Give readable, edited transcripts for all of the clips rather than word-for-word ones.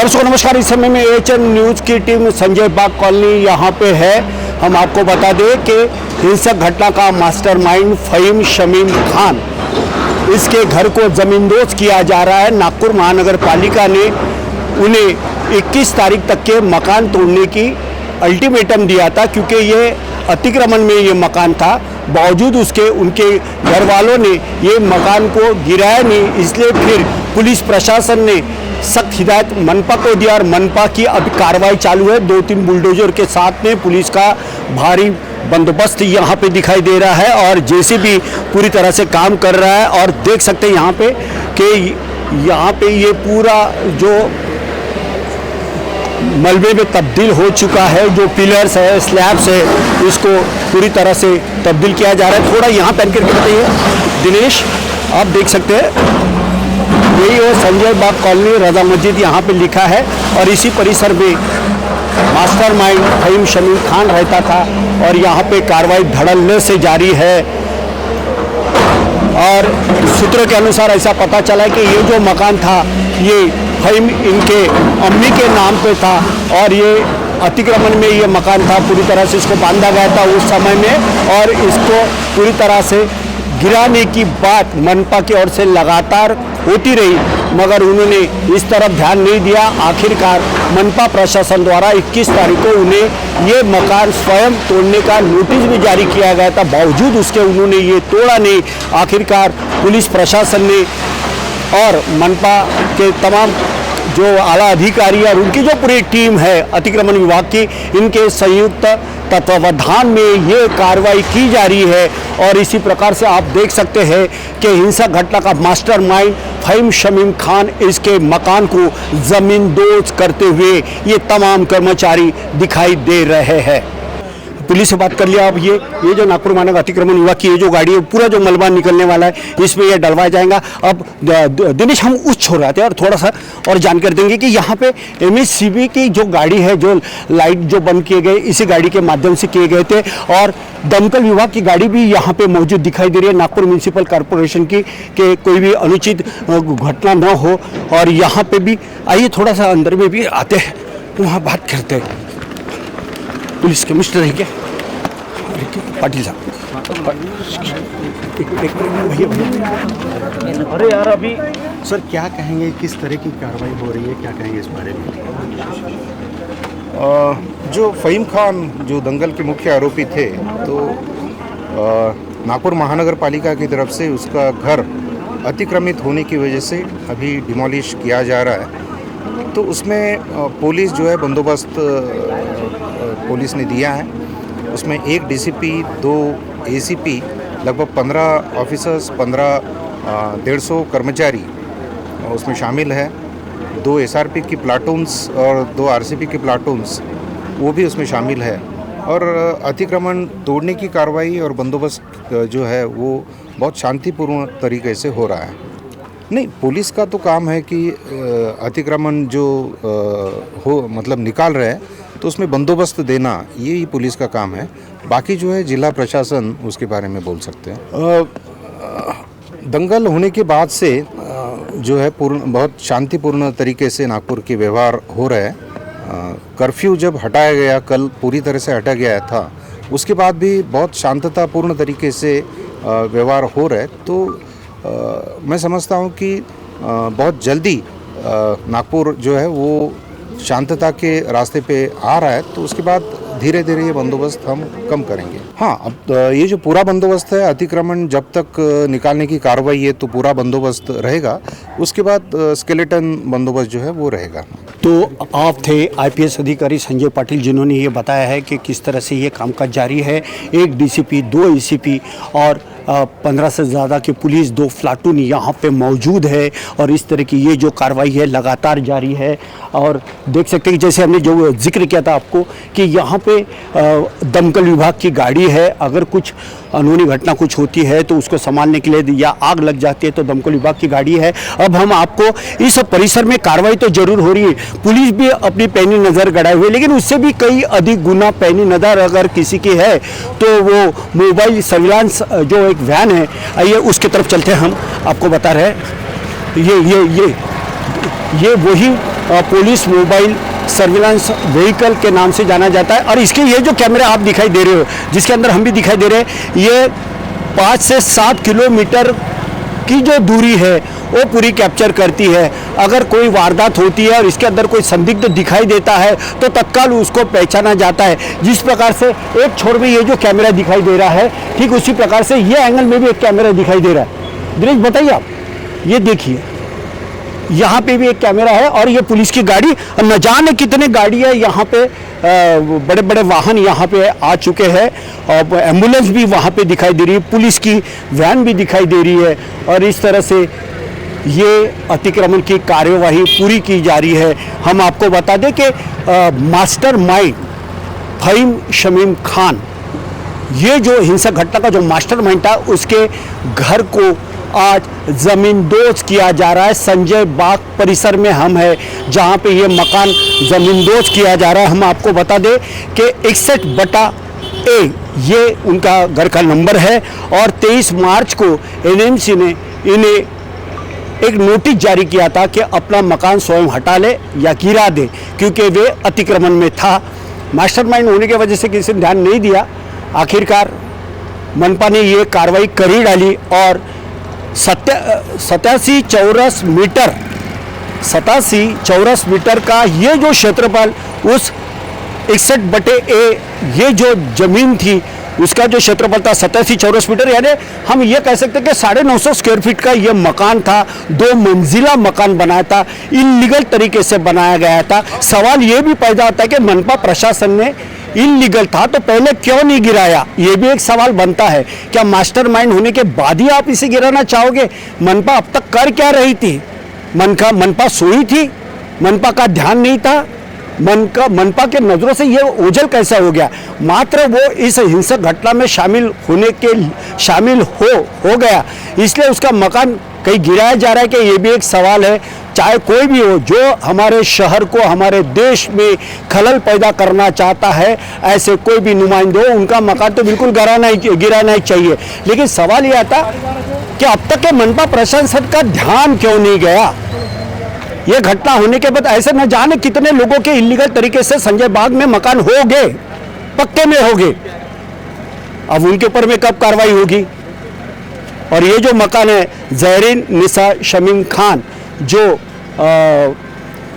दर्शकों नमस्कार। इस समय में एएचएन न्यूज़ की टीम संजय बाग कॉलोनी यहाँ पे है। हम आपको बता दें कि हिंसक घटना का मास्टरमाइंड फ़हीम शमीम खान, इसके घर को ज़मींदोज़ किया जा रहा है। नागपुर महानगर पालिका ने उन्हें 21 तारीख तक के मकान तोड़ने की अल्टीमेटम दिया था, क्योंकि ये अतिक्रमण में ये मकान था। बावजूद उसके उनके घर वालों ने ये मकान को गिराया नहीं, इसलिए फिर पुलिस प्रशासन ने सख्त हिदायत मनपा को दिया और मनपा की अब कार्रवाई चालू है। 2-3 बुलडोजर के साथ में पुलिस का भारी बंदोबस्त यहाँ पे दिखाई दे रहा है और जेसीबी पूरी तरह से काम कर रहा है। और देख सकते हैं यहाँ पे कि यहाँ पे ये पूरा जो मलबे में तब्दील हो चुका है, जो पिलर्स है, स्लैब्स है, इसको पूरी तरह से तब्दील किया जा रहा है। थोड़ा यहाँ पैन करके बताइए दिनेश, आप देख सकते हैं यही वो संजय बाग कॉलोनी रजा मस्जिद यहाँ पे लिखा है और इसी परिसर में मास्टरमाइंड फ़हीम शमीम खान रहता था और यहाँ पे कार्रवाई धड़ल्ले से जारी है। और सूत्रों के अनुसार ऐसा पता चला है कि ये जो मकान था ये फ़हीम इनके अम्मी के नाम पे था और ये अतिक्रमण में ये मकान था। पूरी तरह से इसको बांधा गया था उस समय में और इसको पूरी तरह से गिराने की बात मनपा की ओर से लगातार होती रही, मगर उन्होंने इस तरफ ध्यान नहीं दिया। आखिरकार मनपा प्रशासन द्वारा 21 तारीख को उन्हें ये मकान स्वयं तोड़ने का नोटिस भी जारी किया गया था, बावजूद उसके उन्होंने ये तोड़ा नहीं। आखिरकार पुलिस प्रशासन ने और मनपा के तमाम जो आला अधिकारी और उनकी जो पूरी टीम है अतिक्रमण विभाग की, इनके संयुक्त तत्वावधान में ये कार्रवाई की जा रही है। और इसी प्रकार से आप देख सकते हैं कि हिंसक घटना का मास्टरमाइंड फ़हीम शमीम खान, इसके मकान को ज़मींदोज़ करते हुए ये तमाम कर्मचारी दिखाई दे रहे हैं। पुलिस से बात कर लिया। अब ये जो नागपुर महानगर अतिक्रमण विभाग की ये जो गाड़ी है, पूरा जो मलबा निकलने वाला है, इसमें ये डलवाया जाएगा। अब दिनेश, हम उस छोड़ रहे थे और थोड़ा सा और जानकारी देंगे कि यहाँ पे एमएससीबी की जो गाड़ी है, जो लाइट जो बंद किए गए, इसी गाड़ी के माध्यम से किए गए थे और दमकल विभाग की गाड़ी भी यहाँ पे मौजूद दिखाई दे रही है, नागपुर म्यूनसिपल कॉरपोरेशन की, कि कोई भी अनुचित घटना न हो। और यहाँ पे भी आइए थोड़ा सा अंदर में भी आते हैं, वहाँ बात करते हैं। पुलिस कमिश्नर है क्या पाटिल साहब? अरे यार, अभी सर क्या कहेंगे, किस तरह की कार्रवाई हो रही है, क्या कहेंगे इस बारे में? जो फ़हीम खान जो दंगल के मुख्य आरोपी थे, तो नागपुर महानगर पालिका की तरफ से उसका घर अतिक्रमित होने की वजह से अभी डिमोलिश किया जा रहा है। तो उसमें पुलिस जो है बंदोबस्त पुलिस ने दिया है। उसमें 1 डीसीपी, 2 एसीपी, लगभग 15 ऑफिसर्स, 150 कर्मचारी उसमें शामिल है। 2 एसआरपी की प्लाटून्स और 2 आरसीपी की प्लाटून्स वो भी उसमें शामिल है। और अतिक्रमण तोड़ने की कार्रवाई और बंदोबस्त जो है वो बहुत शांतिपूर्ण तरीके से हो रहा है। नहीं, पुलिस का तो काम है कि अतिक्रमण जो मतलब निकाल रहे हैं तो उसमें बंदोबस्त देना, ये ही पुलिस का काम है। बाकी जो है जिला प्रशासन उसके बारे में बोल सकते हैं। दंगल होने के बाद से जो है बहुत शांतिपूर्ण तरीके से नागपुर के व्यवहार हो रहा है। कर्फ्यू जब हटाया गया, कल पूरी तरह से हटा गया था, उसके बाद भी बहुत शांततापूर्ण तरीके से व्यवहार हो रहा है। तो मैं समझता हूँ कि बहुत जल्दी नागपुर जो है वो शांतता के रास्ते पे आ रहा है। तो उसके बाद धीरे धीरे ये बंदोबस्त हम कम करेंगे। हाँ, अब ये जो पूरा बंदोबस्त है, अतिक्रमण जब तक निकालने की कार्रवाई है तो पूरा बंदोबस्त रहेगा। उसके बाद स्केलेटन बंदोबस्त जो है वो रहेगा। तो आप थे आईपीएस अधिकारी संजय पाटिल, जिन्होंने ये बताया है कि किस तरह से ये कामकाज जारी है। 1 डीसीपी, 2 एसीपी और 15 से ज़्यादा की पुलिस, 2 प्लाटून यहाँ पे मौजूद है और इस तरह की ये जो कार्रवाई है लगातार जारी है। और देख सकते हैं कि जैसे हमने जो जिक्र किया था आपको कि यहाँ पे दमकल विभाग की गाड़ी है, अगर कुछ अनहोनी घटना कुछ होती है तो उसको संभालने के लिए या आग लग जाती है तो दमकल विभाग की गाड़ी है। अब हम आपको इस परिसर में कार्रवाई तो जरूर हो रही है, पुलिस भी अपनी पैनी नज़र गड़ाए हुए, लेकिन उससे भी कई अधिक गुना पैनी नज़र अगर किसी की है तो वो मोबाइल सर्विलांस जो एक वैन है, आइए उसकी तरफ चलते हैं। हम आपको बता रहे हैं ये ये वही पुलिस मोबाइल सर्विलांस व्हीकल के नाम से जाना जाता है। और इसके ये जो कैमरे आप दिखाई दे रहे हो, जिसके अंदर हम भी दिखाई दे रहे हैं, ये 5 से 7 किलोमीटर की जो दूरी है वो पूरी कैप्चर करती है। अगर कोई वारदात होती है और इसके अंदर कोई संदिग्ध दिखाई देता है तो तत्काल उसको पहचाना जाता है। जिस प्रकार से एक छोर में ये जो कैमरा दिखाई दे रहा है, ठीक उसी प्रकार से ये एंगल में भी एक कैमरा दिखाई दे रहा है। दिनेश बताइए आप, ये देखिए यहाँ पे भी एक कैमरा है और ये पुलिस की गाड़ी, न जाने कितने गाड़ी है यहाँ पे, बड़े बड़े वाहन यहाँ पे आ चुके हैं और एम्बुलेंस भी वहाँ पे दिखाई दे रही है, पुलिस की वैन भी दिखाई दे रही है। और इस तरह से ये अतिक्रमण की कार्यवाही पूरी की जा रही है। हम आपको बता दें कि मास्टरमाइंड फहीम शमीम खान, ये जो हिंसक घटना का जो मास्टरमाइंड था, उसके घर को आज ज़मींदोज किया जा रहा है। संजय बाग परिसर में हम हैं जहां पे ये मकान ज़मींदोज किया जा रहा है। हम आपको बता दें कि 61/A ये उनका घर का नंबर है और 23 मार्च को एनएमसी ने इन्हें एक नोटिस जारी किया था कि अपना मकान स्वयं हटा ले या गिरा दे, क्योंकि वे अतिक्रमण में था। मास्टरमाइंड होने की वजह से किसी ने ध्यान नहीं दिया। आखिरकार मनपा ने ये कार्रवाई कर ही डाली और 87 चौरस मीटर का ये जो क्षेत्रफल, उस 61/A ये जो जमीन थी उसका जो क्षेत्रफल था 87 चौरस मीटर, यानी हम ये कह सकते हैं कि 950 स्क्वायर फीट का ये मकान था। 2 मंजिला मकान बनाया था, इलीगल तरीके से बनाया गया था। सवाल ये भी पैदा होता है कि मनपा प्रशासन ने इलीगल था तो पहले क्यों नहीं गिराया, ये भी एक सवाल बनता है। क्या मास्टरमाइंड होने के बाद ही आप इसे गिराना चाहोगे? मनपा अब तक कर क्या रही थी? मनपा सोई थी? मनपा का ध्यान नहीं था? मनपा के नजरों से ये ओझल कैसा हो गया? मात्र वो इस हिंसक घटना में शामिल हो गया, इसलिए उसका मकान कहीं गिराया जा रहा है कि ये भी एक सवाल है। चाहे कोई भी हो, जो हमारे शहर को, हमारे देश में खलल पैदा करना चाहता है, ऐसे कोई भी नुमाइंदे हो, उनका मकान तो बिल्कुल गिराना ही चाहिए। लेकिन सवाल ये आता कि अब तक के मनपा प्रशासन का ध्यान क्यों नहीं गया? ये घटना होने के बाद ऐसे न जाने कितने लोगों के इलीगल तरीके से संजय बाग में मकान हो गए, पक्के में हो गए। अब उनके ऊपर में कब कार्रवाई होगी? और ये जो मकान है ज़हरीन निसा शमीम खान, जो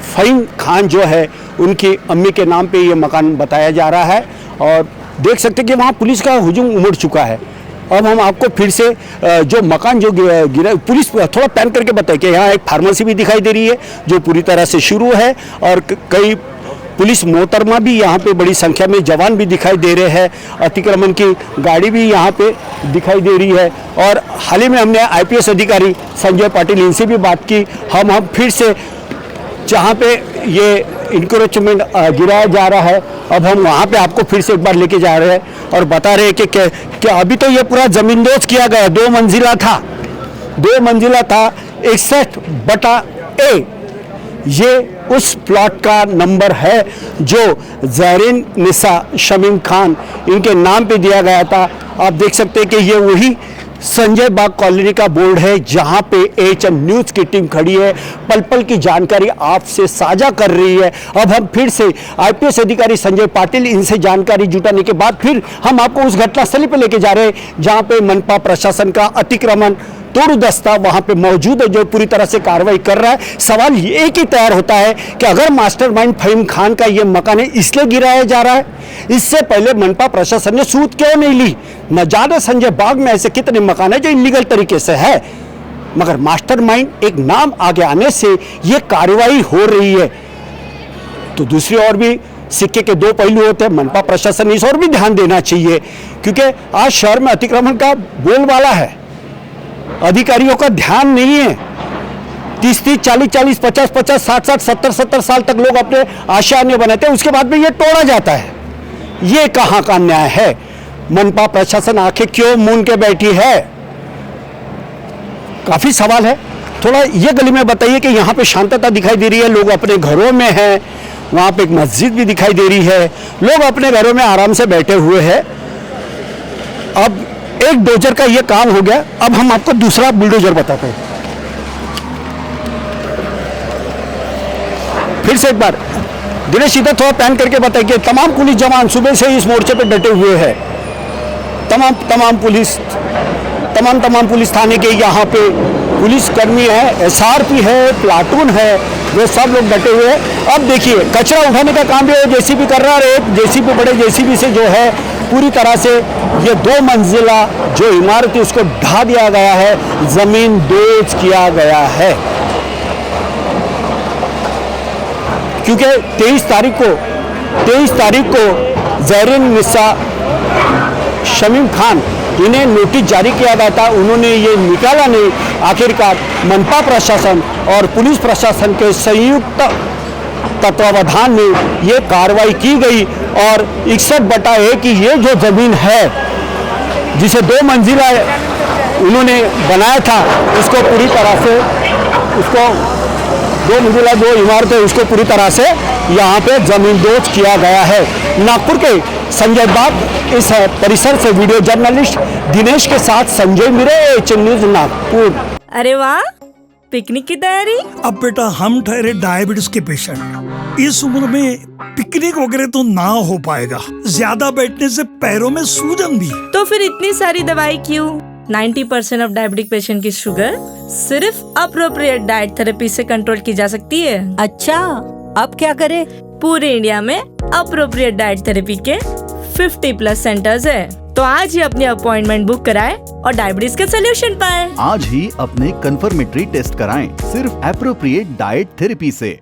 फहीम खान जो है, उनकी अम्मी के नाम पे ये मकान बताया जा रहा है। और देख सकते हैं कि वहाँ पुलिस का हुजूम उमड़ चुका है। अब हम आपको फिर से जो मकान जो गिरा, पुलिस थोड़ा पैन करके बताए कि यहाँ एक फार्मेसी भी दिखाई दे रही है जो पूरी तरह से शुरू है और कई पुलिस मोहतरमा भी यहाँ पे बड़ी संख्या में जवान भी दिखाई दे रहे हैं। अतिक्रमण की गाड़ी भी यहाँ पे दिखाई दे रही है। और हाल ही में हमने आईपीएस अधिकारी संजय पाटिल, इनसे भी बात की। हम फिर से जहाँ पे ये इंक्रोचमेंट गिराया जा रहा है, अब हम वहाँ पे आपको फिर से एक बार लेके जा रहे हैं और बता रहे हैं कि अभी तो ये पूरा ज़मींदोज किया गया। 2 मंजिला था 61/A ये उस प्लॉट का नंबर है जो ज़हरीन निसा शमीम खान इनके नाम पे दिया गया था। आप देख सकते हैं कि ये वही संजय बाग कॉलोनी का बोर्ड है जहां पे एएचएम न्यूज़ की टीम खड़ी है, पल पल की जानकारी आपसे साझा कर रही है। अब हम फिर से आईपीएस अधिकारी संजय पाटिल, इनसे जानकारी जुटाने के बाद फिर हम आपको उस घटनास्थली पे लेके जा रहे हैं जहां पे मनपा प्रशासन का अतिक्रमण तोड़ दस्ता वहां पे मौजूद है जो पूरी तरह से कार्रवाई कर रहा है। सवाल ये कि तैयार होता है कि अगर मास्टरमाइंड फहीम खान का ये मकान है, इसलिए गिराया जा रहा है, इससे पहले मनपा प्रशासन ने सूद क्यों नहीं ली? न जाने संजय बाग में ऐसे कितने मकान है जो इलीगल तरीके से है, मगर मास्टरमाइंड एक नाम आगे आने से ये कार्रवाई हो रही है। तो दूसरी ओर भी सिक्के के 2 पहलू होते हैं। मनपा प्रशासन इस ओर भी ध्यान देना चाहिए, क्योंकि आज शहर में अतिक्रमण का बोलबाला है, अधिकारियों का ध्यान नहीं है। 30-30, 40-40, 50-50, 60-60, 70-70 साल तक लोग अपने आशियाने बनाते हैं, उसके बाद में ये तोड़ा जाता है। ये कहाँ का न्याय है? मनपा प्रशासन आंखें क्यों मूंद के बैठी है? काफी सवाल है। थोड़ा ये गली में बताइए कि यहाँ पे शांतता दिखाई दे रही है, लोग अपने घरों में हैं, वहाँ पे एक मस्जिद भी दिखाई दे रही है, लोग अपने घरों में आराम से बैठे हुए हैं। अब एक डोजर का ये काम हो गया, अब हम आपको दूसरा बुलडोजर बताते हैं। फिर से एक बार दिनेश इधर थोड़ा पैन करके बताइए कि तमाम पुलिस जवान सुबह से ही इस मोर्चे पे डटे हुए हैं। तमाम पुलिस थाने के यहाँ पे पुलिस कर्मी है, एसआरपी है, प्लाटून है, वो सब लोग डटे हुए हैं। अब देखिए कचरा उठाने का काम भी जेसीबी कर रहा है। जेसीबी बड़े जेसीबी से जो है पूरी तरह से ये 2 मंजिला जो इमारत है उसको ढा दिया गया है, जमीन दोज किया गया है। क्योंकि 23 तारीख को जहरीन निसा शमीम खान इन्हें नोटिस जारी किया गया था, उन्होंने ये निकाला नहीं। आखिरकार मनपा प्रशासन और पुलिस प्रशासन के संयुक्त तत्वावधान में ये कार्रवाई की गई और 61/1 की ये जो जमीन है जिसे 2 मंजिला उन्होंने बनाया था उसको पूरी तरह से 2 मंजिला जो इमारत है उसको पूरी तरह से यहाँ पे जमींदोज किया गया है। नागपुर के संजय बाग इस परिसर से वीडियो जर्नलिस्ट दिनेश के साथ संजय मिरे, एचएन न्यूज नागपुर। अरे वाह, पिकनिक की तैयारी? अब बेटा हम ठहरे डायबिटीज के पेशेंट, इस उम्र में पिकनिक वगैरह तो ना हो पाएगा, ज्यादा बैठने से पैरों में सूजन भी। तो फिर इतनी सारी दवाई क्यों? 90% ऑफ डायबिटिक पेशेंट की शुगर सिर्फ अप्रोप्रिएट डाइट थेरेपी से कंट्रोल की जा सकती है। अच्छा, अब क्या करें? पूरे इंडिया में अप्रोप्रिएट डाइट थेरेपी के 50+ सेंटर्स है, तो आज ही अपनी अपॉइंटमेंट बुक कराएं और डायबिटीज के सोल्यूशन पाएं। आज ही अपने कंफर्मेटरी टेस्ट कराएं सिर्फ एप्रोप्रिएट डाइट थेरेपी से।